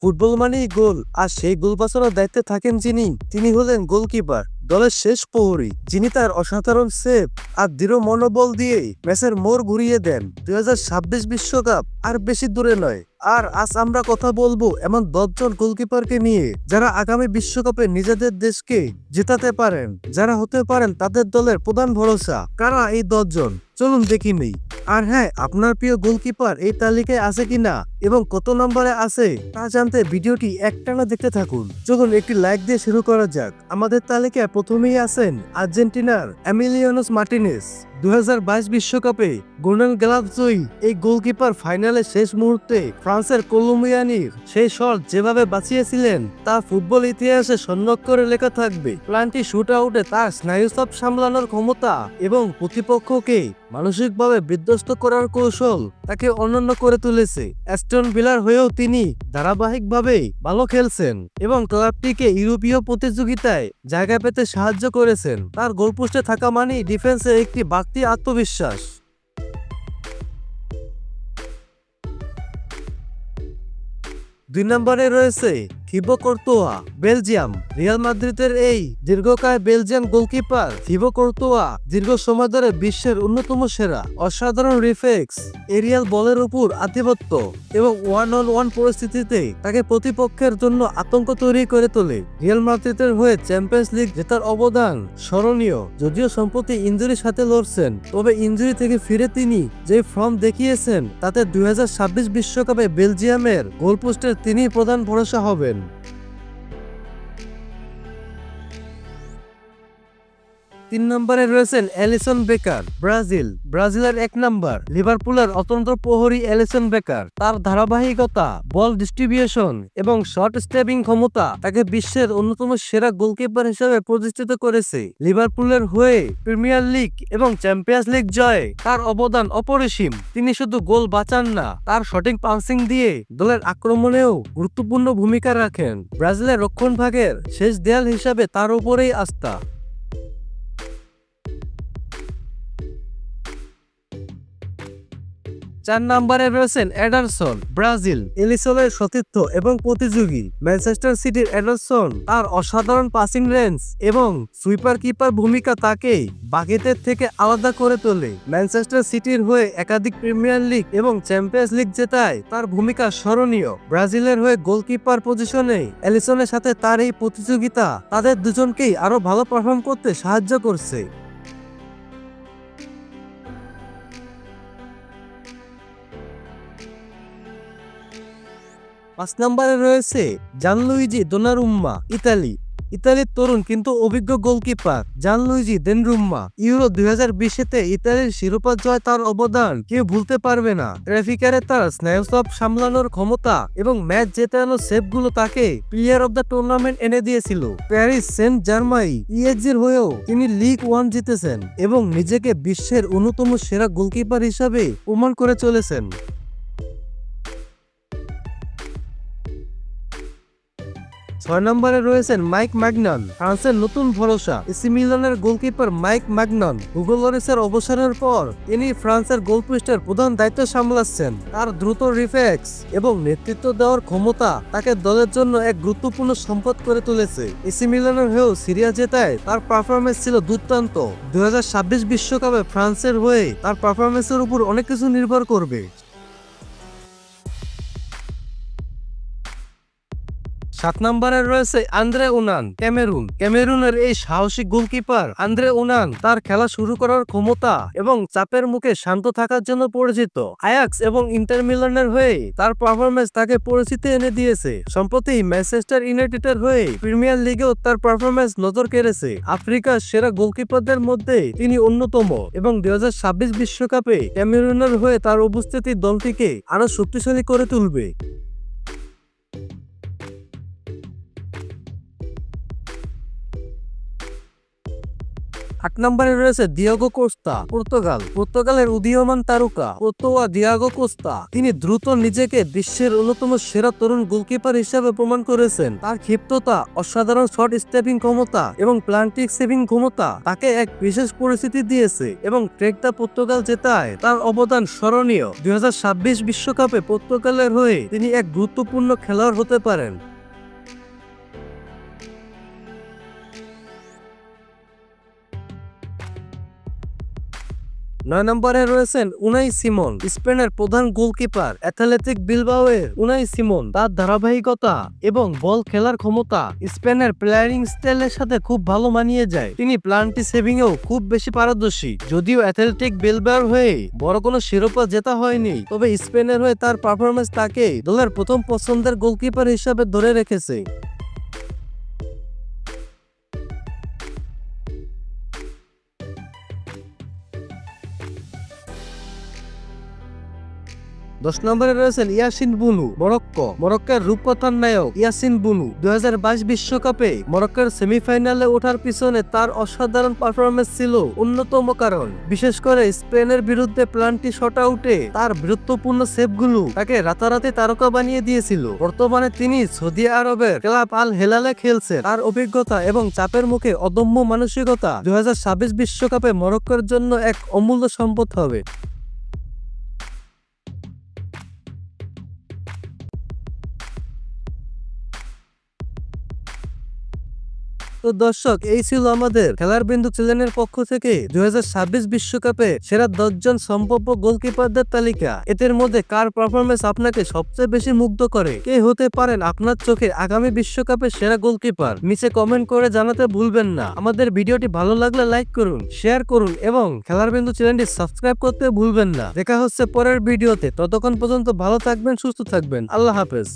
Football মানেই গোল, আর সেই গোল বাঁচানোর দায়িত্বে থাকেন তিনি হলেন গোলকিপার, দলের শেষ প্রহরী, যিনি তার অসাধারণ সেভ আর দৃঢ় মনোবল দিয়ে ম্যাচের মোড় ঘুরিয়ে দেন। 2026 বিশ্বকাপ আর বেশি দূরে নয়, আর আজ আমরা কথা বলবো এমন 10 জন গোলকিপারকে নিয়ে যারা আগামী বিশ্বকাপে নিজেদের দেশকে জেতাতে পারেন, যারা হতে পারেন তাদের দলের প্রধান ভরসা। কারা এই 10 জন, চলুন দেখি নেই। আর হ্যাঁ, আপনার প্রিয় গোলকিপার এই তালিকায় আছে কিনা এবং কত নম্বরে আছে তা জানতে ভিডিওটি একটানা দেখতে থাকুন। চলুন একটি লাইক দিয়ে শুরু করা যাক। আমাদের তালিকায় প্রথমেই আছেন আর্জেন্টিনার এমিলিয়ানো মার্টিনেজ। 2022 বিশ্বকাপে গোল্ডেন গ্লাভস জয়ী এই গোলকিপার ফাইনালে শেষ মুহূর্তে ফ্রান্সের কলম্বিয়ানির সেই শট যেভাবে বাঁচিয়েছিলেন তা ফুটবল ইতিহাসে স্বর্ণাক্ষরে লেখা থাকবে। প্লান্টি শুট আউটে তার স্নায়ুচাপ সামলানোর ক্ষমতা এবং প্রতিপক্ষকে মানসিকভাবে বিধ্বস্ত করার কৌশল তাকে অনন্য করে তুলেছে। অ্যাস্টন ভিলার হয়েও তিনি ধারাবাহিকভাবে ভালো খেলছেন এবং ক্লাবটিকে ইউরোপীয় প্রতিযোগিতায় জায়গা পেতে সাহায্য করেছেন। তার গোলপোস্টে থাকা মানেই ডিফেন্সে একটি বাড়তি আত্মবিশ্বাস। 2 নম্বরে রয়েছে থিবো কর্তোয়া, বেলজিয়াম। রিয়াল মাদ্রিদের এই দীর্ঘকায় বেলজিয়ান গোলকিপার থিবো কর্তোয়া দীর্ঘ সময় ধরে বিশ্বের অন্যতম সেরা। অসাধারণ রিফ্লেক্স, এরিয়াল বলের উপর আধিপত্য এবং 1-on-1 পরিস্থিতিতে তাকে প্রতিপক্ষের জন্য আতঙ্ক তৈরি করে তোলে। রিয়াল মাদ্রিদের হয়ে চ্যাম্পিয়ন্স লিগ জেতার অবদান স্মরণীয়। যদিও সম্প্রতি ইনজুরির সাথে লড়ছেন, তবে ইনজুরি থেকে ফিরে তিনি যে ফর্ম দেখিয়েছেন তাতে 2026 বিশ্বকাপে বেলজিয়ামের গোলপোস্টের তিনি প্রধান ভরসা হবেন। 3 নম্বরে রয়েছেন অ্যালিসন বেকার, ব্রাজিলের 1 নম্বর। লিভারপুলের অতন্ত্র প্রহরী অ্যালিসন বেকার তার ধারাবাহিকতা, বল ডিস্ট্রিবিউশন এবং শট স্টেপিং ক্ষমতা তাকে বিশ্বের অন্যতম সেরা গোলকিপার হিসেবে প্রতিষ্ঠিত করেছে। লিভারপুলের হয়ে প্রিমিয়ার লিগ এবং চ্যাম্পিয়ন্স লিগ জয়ে তার অবদান অপরিসীম। তিনি শুধু গোল বাঁচান না, তার সঠিক পাসিং দিয়ে দলের আক্রমণেও গুরুত্বপূর্ণ ভূমিকা রাখেন। ব্রাজিলের রক্ষণভাগের শেষ দেয়াল হিসাবে তার উপরেই আস্থা। 4 নম্বরে রয়েছেন এডারসন, ব্রাজিল। এলিসনের সতীর্থ এবং প্রতিযোগী ম্যানচেস্টার সিটির এডারসন তার অসাধারণ পাসিং রেঞ্জ এবং সুইপার কিপার ভূমিকা তাকে বাকিদের থেকে আলাদা করে তোলে। ম্যানচেস্টার সিটির হয়ে একাধিক প্রিমিয়ার লিগ এবং চ্যাম্পিয়ন্স লিগ জেতায় তার ভূমিকা স্মরণীয়। ব্রাজিলের হয়ে গোলকিপার পজিশনে এলিসনের সাথে তার এই প্রতিযোগিতা তাদের দুজনকেই আরো ভালো পারফর্ম করতে সাহায্য করছে। 5 নম্বরে রয়েছে জানলুইজি দোনারুম্মা, ইতালির তরুণ কিন্তু অভিজ্ঞ গোলকিপার জানলুইজি দোনারুম্মা। ইউরো 2020-তে ইতালির শিরোপা জয় তার অবদান কেউ ভুলতে পারবে না। ট্রাফিকারে তার স্নায়ুচাপ সামলানোর ক্ষমতা এবং ম্যাচ জেতানোর সেভগুলো তাকে প্লেয়ার অব দ্য টুর্নামেন্ট এনে দিয়েছিল। প্যারিস সেন্ট জার্মাই পিএসজির হয়েও তিনি লিগ 1 জিতেছেন এবং নিজেকে বিশ্বের অন্যতম সেরা গোলকিপার হিসাবে প্রমাণ করে চলেছেন। 6 নম্বরে রয়েছেন মাইক ম্যাগনান, ফ্রান্সের নতুন ভরসা। এসি মিলানের গোলকিপার মাইক ম্যাগনান হুগো লরিসের অবসরের পর তিনি ফ্রান্সের গোলপোস্টের প্রধান দায়িত্ব সামলাচ্ছেন। তার দ্রুত রিফ্লেক্স এবং নেতৃত্ব দেওয়ার ক্ষমতা তাকে দলের জন্য এক গুরুত্বপূর্ণ সম্পদ করে তুলেছে। এসি মিলানের হয়েও সিরিয়া জেতায় তার পারফরমেন্স ছিল দুর্দান্ত। 2026 বিশ্বকাপে ফ্রান্সের হয়ে তার পারফরমেন্সের উপর অনেক কিছু নির্ভর করবে। 7 নম্বরে রয়েছে আন্দ্রে উনান, ক্যামেরুনের এই সাহসী গোলকিপার আন্দ্রে উনান তার খেলা শুরু করার ক্ষমতা এবং চাপের মুখে শান্ত থাকার জন্য পরিচিত। আয়াক্স এবং ইন্টার মিলানের হয়ে তার পারফরমেন্স তাকে পরিচিতি এনে দিয়েছে। সম্প্রতি ম্যানচেস্টার ইউনাইটেডের হয়ে প্রিমিয়ার লিগেও তার পারফরমেন্স নজর কেড়েছে। আফ্রিকার সেরা গোলকিপারদের মধ্যে তিনি অন্যতম এবং 2026 বিশ্বকাপে ক্যামেরুনের হয়ে তার উপস্থিতি দলটিকে আরো শক্তিশালী করে তুলবে। 8 নম্বরে রয়েছে দিয়াগো কোস্তা, পর্তুগালের উদীয়মান তারকা দিয়াগো কোস্তা। তিনি দ্রুত নিজেকে বিশ্বের অন্যতম সেরা তরুণ গোলকিপার হিসেবে প্রমাণ করেছেন। তার ক্ষিপ্রতা, অসাধারণ শট স্টেপিং ক্ষমতা এবং প্লান্টিক সেভিং ক্ষমতা তাকে এক বিশেষ পরিস্থিতি দিয়েছে এবং ট্রেকটা পর্তুগাল জেতায় তার অবদান স্মরণীয়। 2026 বিশ্বকাপে পর্তুগালের হয়ে তিনি এক গুরুত্বপূর্ণ খেলোয়াড় হতে পারেন। 9 নম্বরে রয়েছেন উনাই সিমন, স্পেনের প্রধান গোলকিপার। অ্যাথলেটিক বিলবাওয়ের উনাই সিমন তার ধারাবাহিকতা এবং বল খেলার ক্ষমতা স্পেনের প্লেয়ারিং স্টাইলের সাথে খুব ভালো মানিয়ে যায়। তিনি প্লান্টি সেভিংয়েও খুব বেশি পারদর্শী। যদিও অ্যাথলেটিক বিলবাওয়ের হয়ে বড় কোনো শিরোপা জেতা হয়নি, তবে স্পেনের হয়ে তার পারফরমেন্স তাকে দলের প্রথম পছন্দের গোলকিপার হিসাবে ধরে রেখেছে। দশ নম্বরে রয়েছেন ইয়াসিন বুনু, মরক্কোর রূপকথার নায়ক ইয়াসিন বুনু 2022 বিশ্বকাপে মরক্কোর সেমিফাইনালে ওঠার পিছনে তার অসাধারণ পারফরমেন্স ছিল অন্যতম কারণ। বিশেষ করে স্পেনের বিরুদ্ধে প্লান্টি শট আউটে তার গুরুত্বপূর্ণ সেভগুলো তাকে রাতারাতি তারকা বানিয়ে দিয়েছিল। বর্তমানে তিনি সৌদি আরবের ক্লাব আল হেলালে খেলছেন। তার অভিজ্ঞতা এবং চাপের মুখে অদম্য মানসিকতা 2026 বিশ্বকাপে মরক্কোর জন্য এক অমূল্য সম্পদ হবে। তো দর্শক, এই ছিল আমাদের খেলার বিন্দু চ্যানেলের পক্ষ থেকে 2026 বিশ্বকাপে সেরা 10 জন সম্ভাব্য গোলকিপারদের তালিকা। এদের মধ্যে কার পারফরমেন্স আপনাকে সবচেয়ে বেশি মুগ্ধ করে? কে হতে পারেন আপনার চোখে আগামী বিশ্বকাপের সেরা গোলকিপার? নিচে কমেন্ট করে জানাতে ভুলবেন না। আমাদের ভিডিওটি ভালো লাগলে লাইক করুন, শেয়ার করুন এবং খেলার বিন্দু চ্যানেলটি সাবস্ক্রাইব করতে ভুলবেন না। দেখা হচ্ছে পরের ভিডিওতে। ততক্ষণ পর্যন্ত ভালো থাকবেন, সুস্থ থাকবেন। আল্লাহ হাফেজ।